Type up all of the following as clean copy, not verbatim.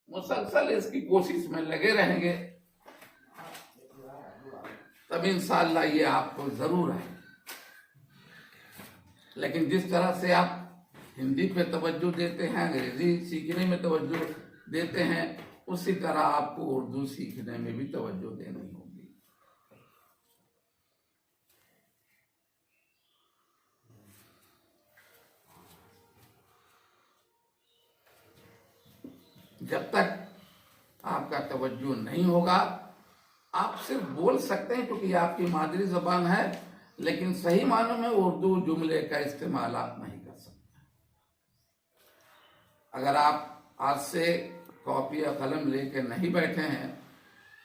مسلسل اس کی کوشش میں لگے رہیں گے تب انشاءاللہ یہ آپ کو ضرور ہے. لیکن جس طرح سے آپ ہندی پہ توجہ دیتے ہیں، انگریزی سیکھنے میں توجہ دیتے ہیں، اسی طرح آپ کو اردو سیکھنے میں بھی توجہ دینی ہوگی. جب تک آپ کا توجہ نہیں ہوگا، آپ صرف بول سکتے ہیں کیونکہ یہ آپ کی مادری زبان ہے، لیکن صحیح معنوں میں اردو جملے کا استعمال آپ نہیں کر سکتے. اگر آپ آج سے کاپی یا قلم لے کے نہیں بیٹھے ہیں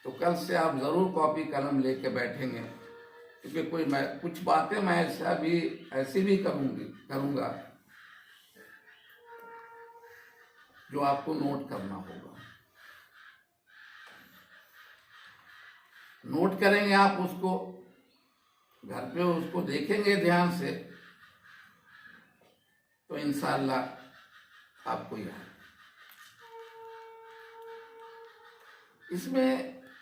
تو کل سے آپ ضرور کاپی قلم لے کے بیٹھیں گے، کیونکہ کچھ باتیں میں ایسی بھی کروں گا جو آپ کو نوٹ کرنا ہوگا. نوٹ کریں گے آپ، اس کو گھر پہ اس کو دیکھیں گے دھیان سے، تو انشاءاللہ آپ کو یاد. اس میں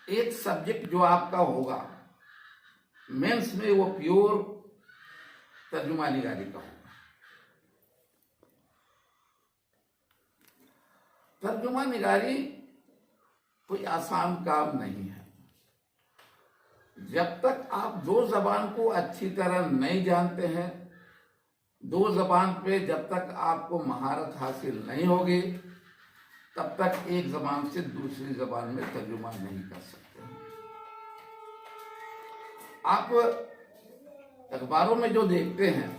ایک سبجیکٹ جو آپ کا ہوگا مینس میں، وہ پیور ترجمہ نگاری کا ہوگا. ترجمہ نگاری کوئی آسان کام نہیں ہے. جب تک آپ دو زبان کو اچھی طرح نہیں جانتے ہیں، دو زبان پہ جب تک آپ کو مہارت حاصل نہیں ہوگی، تب تک ایک زبان سے دوسری زبان میں ترجمہ نہیں کر سکتے. آپ اخباروں میں جو دیکھتے ہیں،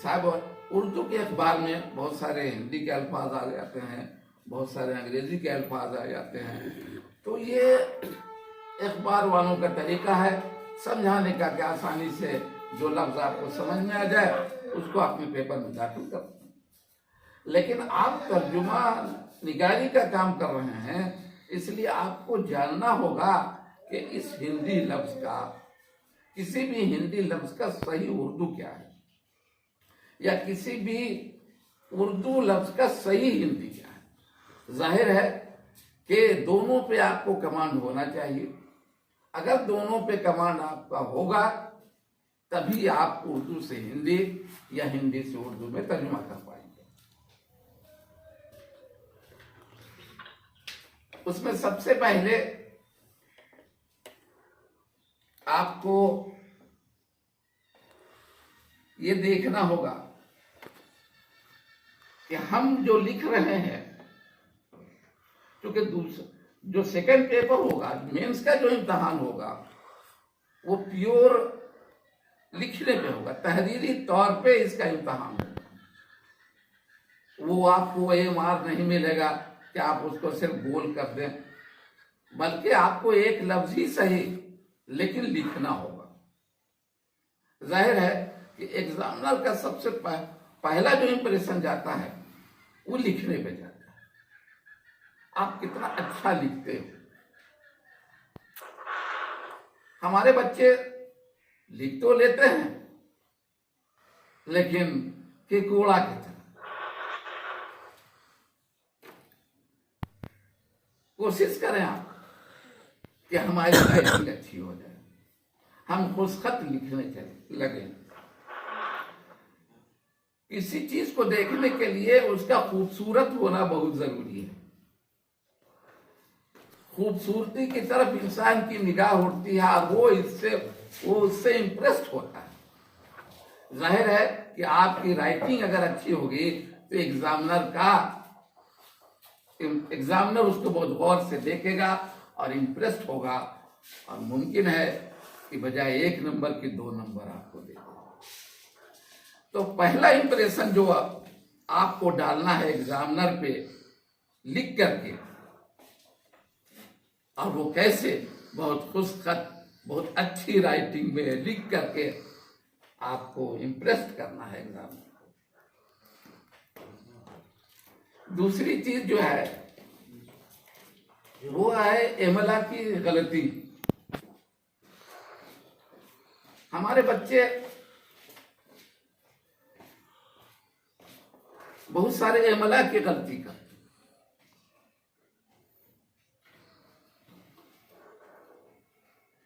صاحب اردو کے اخبار میں بہت سارے ہندی کے الفاظ آ جاتے ہیں، بہت سارے انگریزی کے الفاظ آ جاتے ہیں. تو یہ اخبار والوں کا طریقہ ہے سمجھانے کا کہ آسانی سے جو لفظ آپ کو سمجھ میں آ جائے اس کو اپنے پیپر میں داخل کرتے ہیں. لیکن آپ ترجمہ نگاری کا کام کر رہے ہیں، اس لیے آپ کو جاننا ہوگا کہ اس ہندی لفظ کا، کسی بھی ہندی لفظ کا صحیح اردو کیا ہے، یا کسی بھی اردو لفظ کا صحیح ہندی کیا ہے. ظاہر ہے کہ دونوں پہ آپ کو کمانڈ ہونا چاہیے. اگر دونوں پہ کمانڈ آپ کا ہوگا تبھی آپ اردو سے ہندی یا ہندی سے اردو میں ترجمہ کر پائیں گے. اس میں سب سے پہلے آپ کو یہ دیکھنا ہوگا کہ ہم جو لکھ رہے ہیں، کیونکہ جو سیکنڈ پیپر ہوگا، مینس کا جو امتحان ہوگا، وہ پیور لکھنے پہ ہوگا، تحریری طور پہ اس کا امتحان ہوگا. وہ آپ کو AMR نہیں ملے گا کہ آپ اس کو صرف گول کر دیں، بلکہ آپ کو ایک لفظ ہی صحیح لیکن لکھنا ہوگا. ظاہر ہے کہ ایگزامنر کا سب سے پہلا جو امپریشن جاتا ہے وہ لکھنے پہ جاتا ہے. آپ کتنا اچھا لکھتے ہو. ہمارے بچے لکھ تو لیتے ہیں لیکن کہ کوڑا کی طرح. کوشش کریں آپ کہ ہماری رائٹنگ اچھی ہو جائے، ہم خوش خط لکھنے لگیں. کسی چیز کو دیکھنے کے لیے اس کا خوبصورت ہونا بہت ضروری ہے. خوبصورتی کی طرف انسان کی نگاہ اٹھتی ہے اور وہ اس سے امپریسڈ ہوتا ہے. ظاہر ہے کہ آپ کی رائٹنگ اگر اچھی ہوگی تو ایگزامنر اس کو بہت غور سے دیکھے گا اور امپریسڈ ہوگا، اور ممکن ہے کہ بجائے 1 نمبر کی 2 نمبر آپ کو دے گا. تو پہلا امپریشن جو آپ کو ڈالنا ہے ایگزامنر پہ لکھ کر کے، اور وہ کیسے، بہت خوش خط، بہت اچھی رائٹنگ میں لکھ کر کے آپ کو امپریسڈ کرنا ہے ایگزامنر کو. دوسری چیز جو ہے وہ ہے املا کی غلطی. ہمارے بچے بہت سارے املا کی غلطی کرتے ہیں.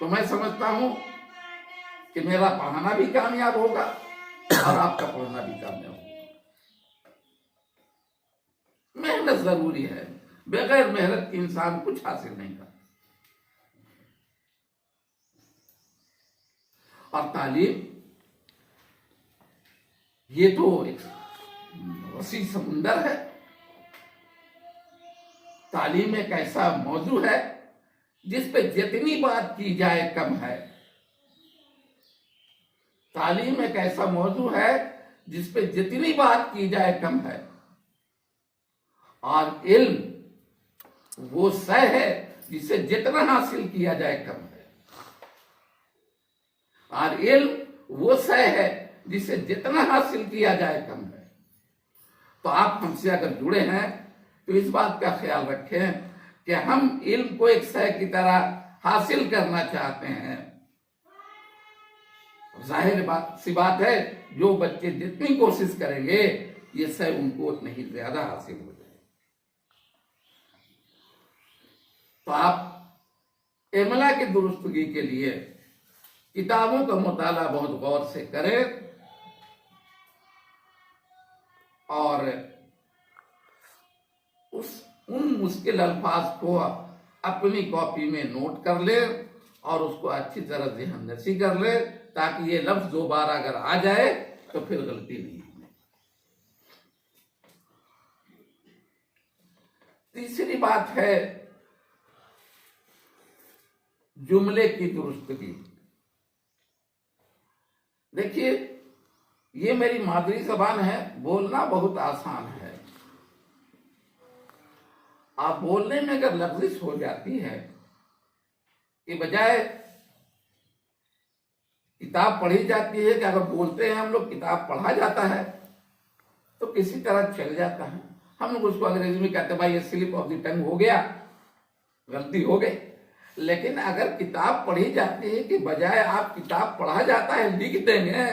تو میں سمجھتا ہوں کہ میرا پڑھانا بھی کامیاب ہوگا اور آپ کا پڑھنا بھی کامیاب ہوگا۔ محنت ضروری ہے، بغیر محنت کے انسان کچھ حاصل نہیں کرتا۔ اور تعلیم یہ تو ایک وسیع سمندر ہے۔ تعلیم ایک ایسا موضوع ہے جس پہ جتنی بات کی جائے کم ہے۔ تعلیم ایک ایسا موضوع ہے جس پہ جتنی بات کی جائے کم ہے، اور علم وہ شے ہے جسے جتنا حاصل کیا جائے کم ہے، اور علم وہ شے ہے جسے جتنا حاصل کیا جائے کم ہے۔ تو آپ ہم سے اگر جڑے ہیں تو اس بات کا خیال رکھیں کہ ہم علم کو ایک شے کی طرح حاصل کرنا چاہتے ہیں۔ ظاہر سی بات ہے، جو بچے جتنی کوشش کریں گے یہ شے ان کو اتنی ہی زیادہ حاصل ہو جائے۔ تو آپ عملہ کی درستگی کے لیے کتابوں کا مطالعہ بہت غور سے کریں، اور ان مشکل الفاظ کو اپنی کاپی میں نوٹ کر لیں اور اس کو اچھی طرح ذہن نشی کر لیں، تاکہ یہ لفظ دوبارہ اگر آ جائے تو پھر غلطی نہیں ہوگی۔ تیسری بات ہے جملے کی درستگی۔ دیکھیے، یہ میری مادری زبان ہے، بولنا بہت آسان ہے۔ آپ بولنے میں اگر لغزش ہو جاتی ہے کہ بجائے کتاب پڑھی جاتی ہے کہ اگر بولتے ہیں ہم لوگ کتاب پڑھا جاتا ہے تو کسی طرح چل جاتا ہے۔ ہم لوگ اس کو انگریزی میں کہتے ہیں بھائی یہ سلپ آف دی ٹنگ ہو گیا، غلطی ہو گئی۔ لیکن اگر کتاب پڑھی جاتی ہے کہ بجائے آپ کتاب پڑھا جاتا ہے لکھ دیں گے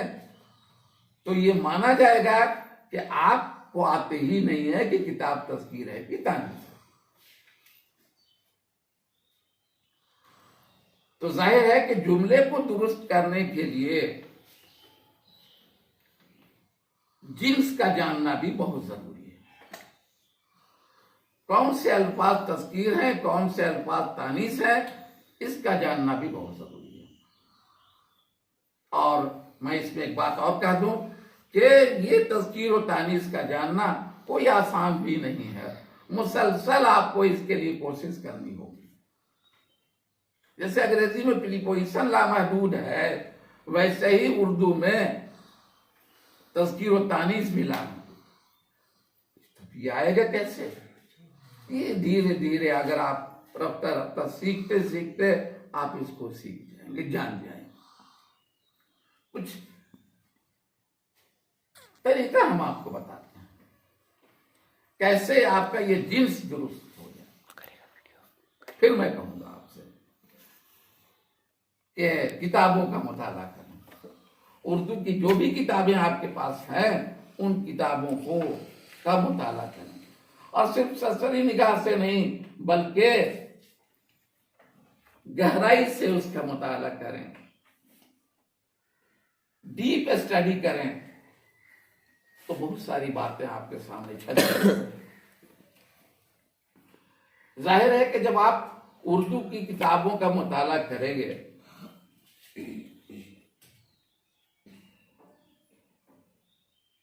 تو یہ مانا جائے گا کہ آپ کو آتے ہی نہیں ہے کہ کتاب تذکیر ہے کہ تانیث ہے۔ تو ظاہر ہے کہ جملے کو درست کرنے کے لیے جنس کا جاننا بھی بہت ضروری ہے۔ کون سے الفاظ تذکیر ہیں، کون سے الفاظ تانیث ہیں، اس کا جاننا بھی بہت ضروری ہے۔ اور میں اس میں ایک بات اور کہہ دوں کہ یہ تذکیر و تانیث کا جاننا کوئی آسان بھی نہیں ہے، مسلسل آپ کو اس کے لیے کوشش کرنی ہوگی۔ جیسے انگریزی میں پریپوزیشن لامحدود ہے، ویسے ہی اردو میں تذکیر و تانیث بھی لامحدود۔ یہ آئے گا کیسے؟ یہ دھیرے دھیرے اگر آپ رفتہ رفتہ سیکھتے سیکھتے آپ اس کو سیکھ جائیں گے، جان جائیں گے۔ کچھ طریقہ ہم آپ کو بتاتے ہیں کیسے آپ کا یہ جنس درست ہو جائے۔ پھر میں کہوں گا آپ سے کہ کتابوں کا مطالعہ کریں۔ اردو کی جو بھی کتابیں آپ کے پاس ہیں ان کتابوں کا مطالعہ کریں، اور صرف سرسری نگاہ سے نہیں بلکہ گہرائی سے اس کا مطالعہ کریں، ڈیپ اسٹڈی کریں، تو بہت ساری باتیں آپ کے سامنے چھپ جائیں۔ ظاہر ہے کہ جب آپ اردو کی کتابوں کا مطالعہ کریں گے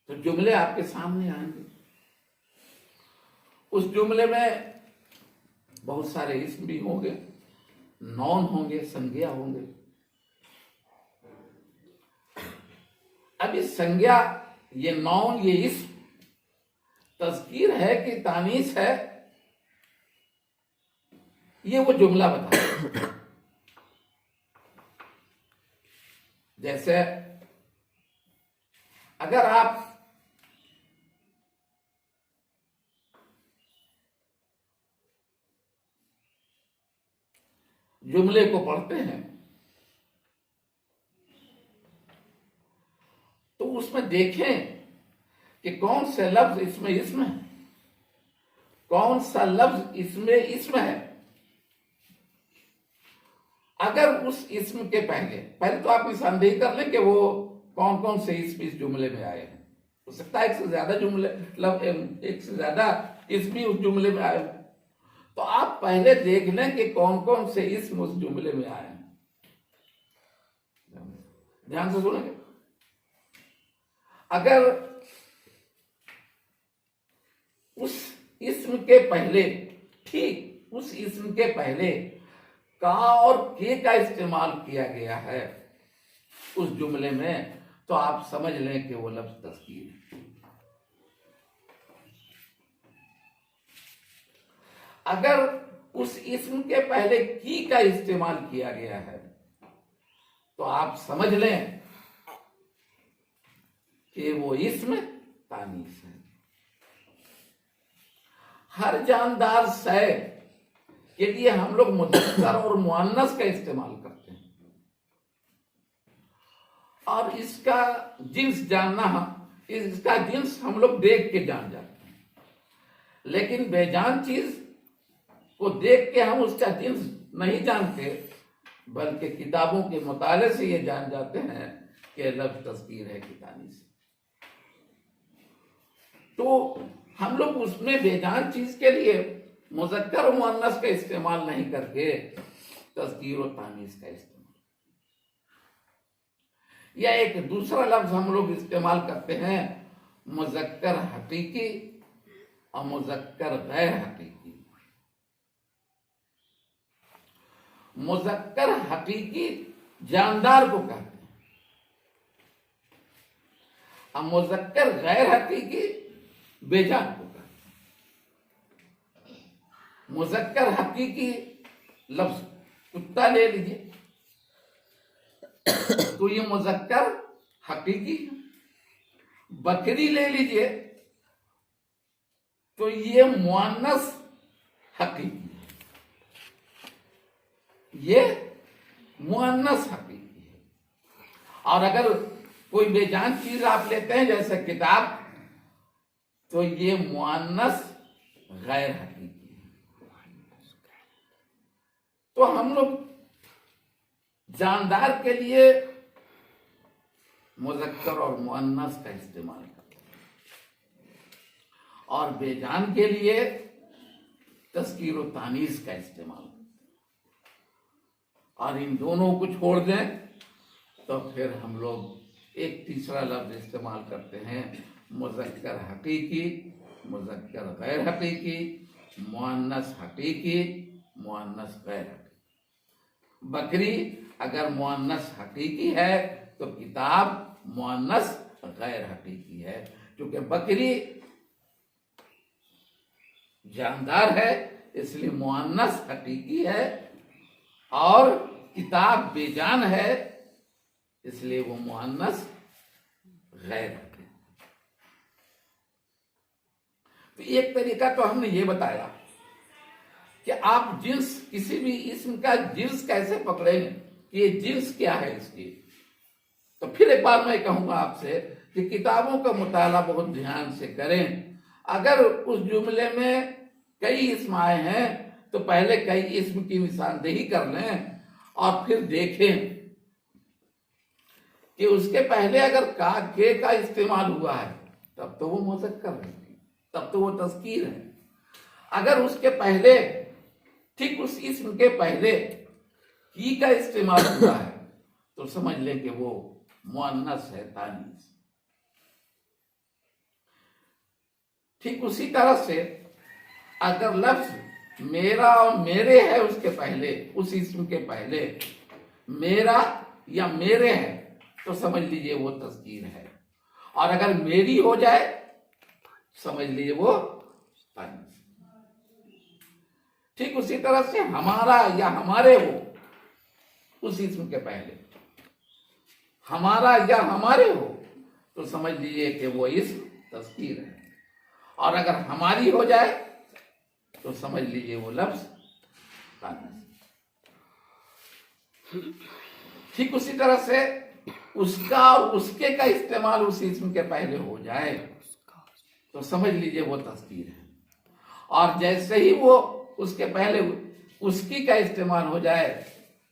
تو جملے آپ کے سامنے آئیں گے۔ اس جملے میں بہت سارے اسم بھی ہوں گے، نون ہوں گے، سنگیا ہوں گے۔ اب اس سنگیا، یہ نون، یہ اسم تذکیر ہے کہ تانیث ہے، یہ وہ جملہ بتا ہے۔ جیسے اگر آپ جملے کو پڑھتے ہیں تو اس میں دیکھیں کہ کون سے لفظ اس میں اسم ہے، کون سا لفظ اس میں اسم ہے، اگر اس اسم کے پہلے تو آپ نشاندہی کر لیں کہ وہ کون کون سے اسم اس جملے میں آئے ہیں. ہو سکتا ہے ایک سے زیادہ اسم بھی اس جملے میں آئے ہیں. تو آپ پہلے دیکھ لیں کہ کون کون سے اسم اس جملے میں آئے ہیں. دھیان سے سنیں گے. اگر اس اسم کے پہلے اس اسم کے پہلے کا اور کے کا استعمال کیا گیا ہے اس جملے میں تو آپ سمجھ لیں کہ وہ لفظ تذکیر ہے. اگر اس اسم کے پہلے کی کا استعمال کیا گیا ہے تو آپ سمجھ لیں کہ وہ اسم تانیث ہے. ہر جاندار شے کے لیے ہم لوگ مذکر اور مؤنث کا استعمال کرتے ہیں اور اس کا جنس جاننا اس کا جنس ہم لوگ دیکھ کے جان جاتے ہیں. لیکن بے جان چیز کو دیکھ کے ہم اس کا جنس نہیں جانتے بلکہ کتابوں کے مطالعے سے یہ جان جاتے ہیں کہ لفظ تذکیر ہے کہ تانیث. تو ہم لوگ اس میں بے جان چیز کے لیے مذکر و مؤنث کا استعمال نہیں کر کے تذکیر و تانیث کا استعمال یا ایک دوسرا لفظ ہم لوگ استعمال کرتے ہیں مذکر حقیقی اور مذکر غیر حقیقی. مذکر حقیقی جاندار کو کہتے ہیں اور مذکر غیر حقیقی بے جان کو کہتے ہیں. مذکر حقیقی لفظ کتا لے لیجئے تو یہ مذکر حقیقی ہے. بکری لے لیجئے تو یہ مؤنث حقیقی ہے. یہ مؤنث حقیقی ہے. اور اگر کوئی بے جان چیز آپ لیتے ہیں جیسے کتاب تو یہ مؤنث غیر حقیقی ہے. تو ہم لوگ جاندار کے لیے مذکر اور مؤنث کا استعمال کرتے ہیں اور بے جان کے لیے تذکیر و تانیث کا استعمال کرتے ہیں. اور ان دونوں کو چھوڑ دیں تو پھر ہم لوگ ایک تیسرا لفظ استعمال کرتے ہیں مذکر حقیقی مذکر غیر حقیقی مؤنث حقیقی مؤنث غیر حقیقی. بکری اگر مؤنث حقیقی ہے تو کتاب مؤنث غیر حقیقی ہے. کیونکہ بکری جاندار ہے اس لیے مؤنث حقیقی ہے اور کتاب بے جان ہے اس لیے وہ مؤنث غیر حقیقی. تو ایک طریقہ تو ہم نے یہ بتایا کہ آپ جنس کسی بھی اسم کا جنس کیسے پکڑیں گے کہ یہ جنس کیا ہے اس کی. تو پھر ایک بار میں کہوں گا آپ سے کہ کتابوں کا مطالعہ بہت دھیان سے کریں. اگر اس جملے میں کئی اسم آئے ہیں تو پہلے کئی اسم کی نشاندہی کر لیں اور پھر دیکھیں کہ اس کے پہلے اگر کے کا استعمال ہوا ہے تب تو وہ مذکر ہے تب تو وہ تذکیر ہے. اگر اس کے پہلے ٹھیک اس اسم کے پہلے کی کا استعمال ہوا ہے تو سمجھ لیں کہ وہ مؤنث ہے تانیث. ٹھیک اسی طرح سے اگر لفظ میرا اور میرے ہے اس کے پہلے اس اسم کے پہلے میرا یا میرے ہے تو سمجھ لیجئے وہ تذکیر ہے. اور اگر میری ہو جائے سمجھ لیجئے وہ تانیث. ٹھیک اسی طرح سے ہمارا یا ہمارے ہو اس اسم کے پہلے ہمارا یا ہمارے ہو تو سمجھ لیجئے کہ وہ اسم تذکیر ہے. اور اگر ہماری ہو جائے تو سمجھ لیجئے وہ لفظ تانیث. ٹھیک اسی طرح سے اس کا اور اس کے کا استعمال اس اسم کے پہلے ہو جائے تو سمجھ لیجئے وہ تذکیر ہے. اور جیسے ہی وہ اس کے پہلے اس کی کا استعمال ہو جائے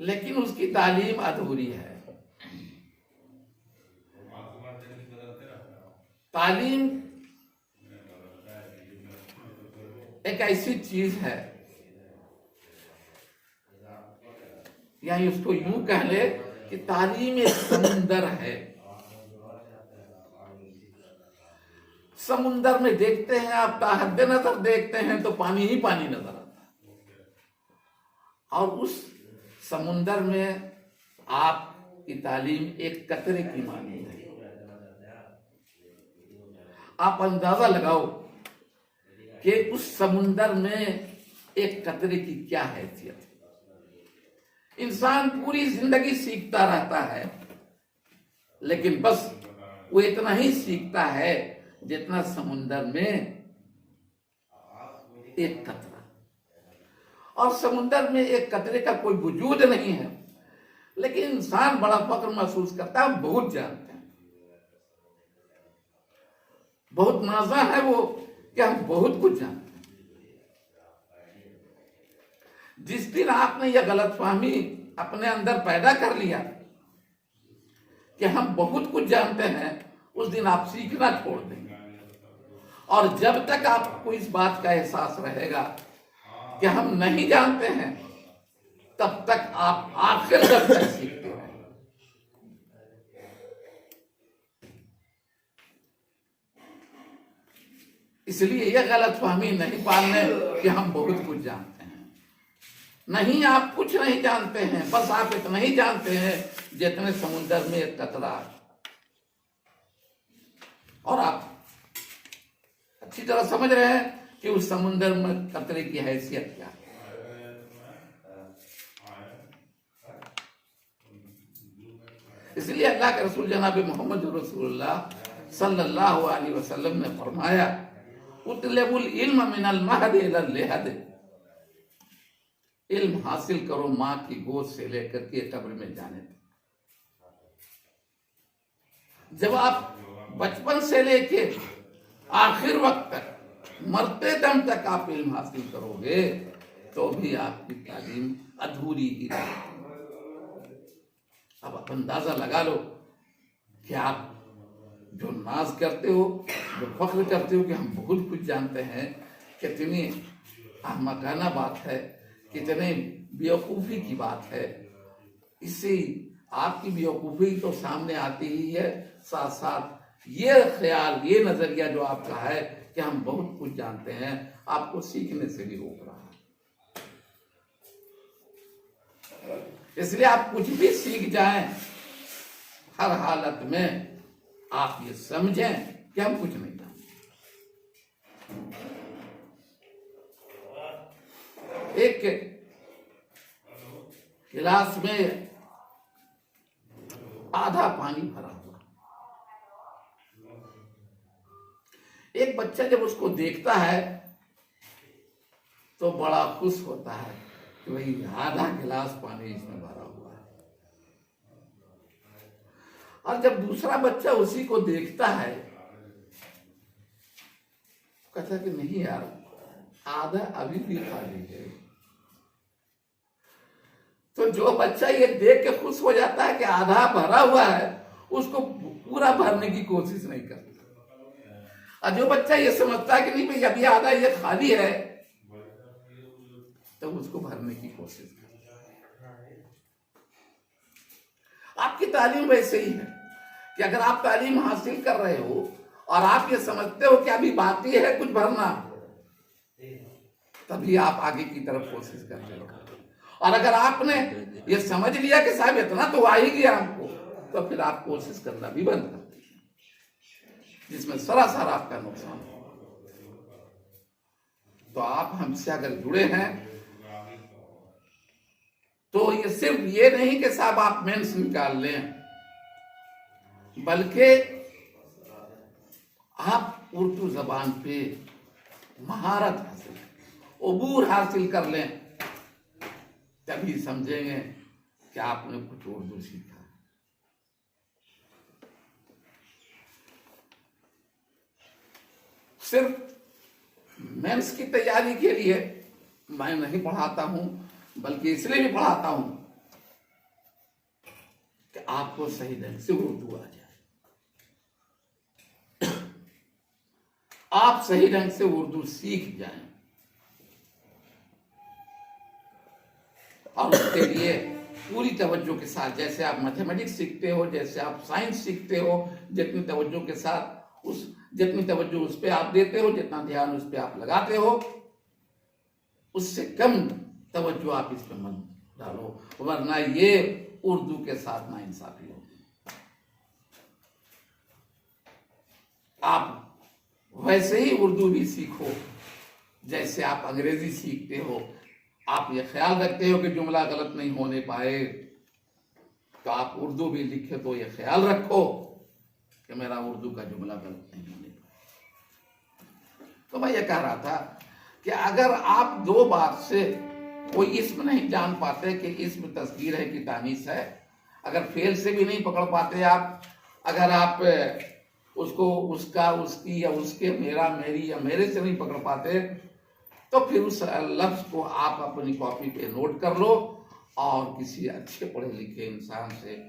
لیکن اس کی تعلیم ادھوری ہے. تعلیم ایک ایسی چیز ہے، یعنی اس کو یوں کہہ لے کہ تعلیم ایک سمندر ہے. سمندر میں دیکھتے ہیں آپ، تا حد نظر دیکھتے ہیں تو پانی ہی پانی نظر آتا ہے، اور اس سمندر میں آپ کی تعلیم ایک قطرے کی مانند ہے. آپ اندازہ لگاؤ کہ اس سمندر میں ایک قطرے کی کیا حیثیت ہے. انسان پوری زندگی سیکھتا رہتا ہے، لیکن بس وہ اتنا ہی سیکھتا ہے جتنا سمندر میں ایک قطرہ. اور سمندر میں ایک قطرے کا کوئی وجود نہیں ہے، لیکن انسان بڑا فخر محسوس کرتا ہے. ہم بہت جانتے ہیں، بہت نازا ہے وہ کہ ہم بہت کچھ جانتے ہیں. جس دن آپ نے یہ غلط فہمی اپنے اندر پیدا کر لیا کہ ہم بہت کچھ جانتے ہیں، اس دن آپ سیکھنا چھوڑ دیں گے. اور جب تک آپ کو اس بات کا احساس رہے گا کہ ہم نہیں جانتے ہیں، تب تک آپ آخر تک سیکھتے رہیں. اس لیے یہ غلط فہمی نہیں پالنے کہ ہم بہت کچھ جانتے ہیں. نہیں، آپ کچھ نہیں جانتے ہیں، بس آپ اتنا ہی جانتے ہیں جتنے سمندر میں ایک قطرہ ہے. اور آپ اچھی طرح سمجھ رہے ہیں کہ اس سمندر میں قطرے کی حیثیت کیا ہے. اس لیے اللہ کے رسول جناب محمد رسول اللہ صلی اللہ علیہ وسلم نے فرمایا، اطلبوا العلم من المہد الی اللحد. علم حاصل کرو ماں کی گود سے لے کر کے قبر میں جانے تک. جب آپ بچپن سے لے کے آخر وقت تک، مرتے دم تک آپ علم حاصل کرو گے تو بھی آپ کی تعلیم ادھوری ہی رہے گی. اب آپ اندازہ لگا لو کہ آپ جو ناز کرتے ہو، جو فخر کرتے ہو کہ ہم بہت کچھ جانتے ہیں، کتنی احمقانہ بات ہے، کتنے بیوقوفی کی بات ہے. اس سے آپ کی بیوقوفی تو سامنے آتی ہی ہے، ساتھ ساتھ یہ خیال، یہ نظریہ جو آپ کا ہے کہ ہم بہت کچھ جانتے ہیں، آپ کو سیکھنے سے بھی روک رہا ہے. اس لیے آپ کچھ بھی سیکھ جائیں، ہر حالت میں آپ یہ سمجھیں کہ ہم کچھ نہیں جانتے. ایک گلاس میں آدھا پانی بھرا ہوا، ایک بچہ جب اس کو دیکھتا ہے تو بڑا خوش ہوتا ہے کہ بھئی آدھا گلاس پانی اس میں بھرا ہوا ہے. اور جب دوسرا بچہ اسی کو دیکھتا ہے کہتا ہے کہ نہیں یار، آدھا ابھی بھی خالی ہے. تو جو بچہ یہ دیکھ کے خوش ہو جاتا ہے کہ آدھا بھرا ہوا ہے، اس کو پورا بھرنے کی کوشش نہیں کرتا. اور جو بچہ یہ سمجھتا ہے کہ نہیں بھئی ابھی آدھا یہ خالی ہے، تو اس کو بھرنے کی کوشش کرتا ہے. آپ کی تعلیم ویسے ہی ہے کہ اگر آپ تعلیم حاصل کر رہے ہو اور آپ یہ سمجھتے ہو کہ ابھی باقی ہے کچھ بھرنا، تبھی آپ آگے کی طرف کوشش کرتے ہو. اور اگر آپ نے یہ سمجھ لیا کہ صاحب اتنا تو آ ہی گیا ہم کو، تو پھر آپ کوشش کرنا بھی بند کرتے ہیں، جس میں سراسر آپ کا نقصان ہو. تو آپ ہم سے اگر جڑے ہیں تو یہ صرف یہ نہیں کہ صاحب آپ مینس نکال لیں، بلکہ آپ اردو زبان پہ مہارت حاصل کریں، عبور حاصل کر لیں، تبھی سمجھیں گے کہ آپ نے کچھ اردو سیکھا. صرف مینس کی تیاری کے لیے میں نہیں پڑھاتا ہوں، بلکہ اس لیے بھی پڑھاتا ہوں کہ آپ کو صحیح ڈھنگ سے اردو آ جائے، آپ صحیح ڈھنگ سے اردو سیکھ جائیں، اور اس کے لیے پوری توجہ کے ساتھ، جیسے آپ میتھمیٹکس سیکھتے ہو، جیسے آپ سائنس سیکھتے ہو، جتنی توجہ کے ساتھ جتنی توجہ اس پہ آپ دیتے ہو، جتنا دھیان اس پہ آپ لگاتے ہو، اس سے کم توجہ آپ اس پہ مت ڈالو، ورنہ یہ اردو کے ساتھ ناانصافی ہوگی۔ آپ ویسے ہی اردو بھی سیکھو جیسے آپ انگریزی سیکھتے ہو، آپ یہ خیال رکھتے ہو کہ جملہ غلط نہیں ہونے پائے، تو آپ اردو بھی لکھے تو یہ خیال رکھو کہ میرا اردو کا جملہ غلط نہیں ہونے پائے۔ تو میں یہ کہہ رہا تھا کہ اگر آپ دو بار سے کوئی اسم نہیں جان پاتے کہ اسم تذکیر ہے کہ تانیث ہے، اگر فعل سے بھی نہیں پکڑ پاتے آپ، اگر آپ اس کو اس کا، اس کی، یا اس کے، میرا، میری یا میرے سے نہیں پکڑ پاتے، تو پھر اس لفظ کو آپ اپنی کاپی پہ نوٹ کر لو اور کسی اچھے پڑھے لکھے انسان سے